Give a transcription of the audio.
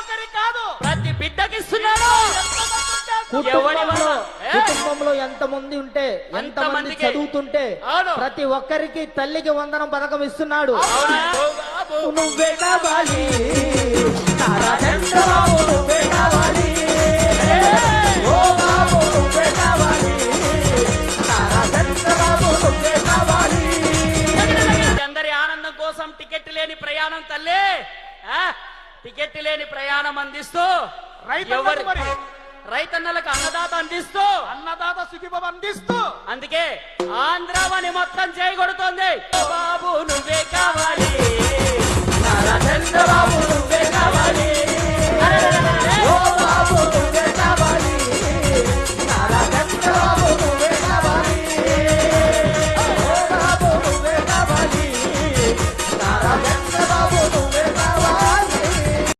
ఒక్కరికి కాదు, ప్రతి బిడ్డకి ఇస్తున్నాడు. కుటుంబంలో ఎంతమంది ఉంటే ఎంతమంది చదువుతుంటే ప్రతి ఒక్కరికి తల్లికి వందనం పథకం ఇస్తున్నాడు. నువ్వే కావాలి నారా చంద్రబాబు, నువ్వే కావాలి, ఓ బాబు నువ్వే కావాలి, నారా చంద్రబాబు నువ్వే కావాలి. అందరి ఆనందం కోసం టికెట్ లేని ప్రయాణం తల్లి, టికెట్ లేని ప్రయాణం అందిస్తూ రైతన్నలకు అన్నదాత అందిస్తూ, అన్నదాత సుఖీభవ అందిస్తూ, అందుకే ఆంధ్రావని మొత్తం చేయగొడుతోంది. బాబు నువ్వే కావాలి, నారా చంద్రబాబు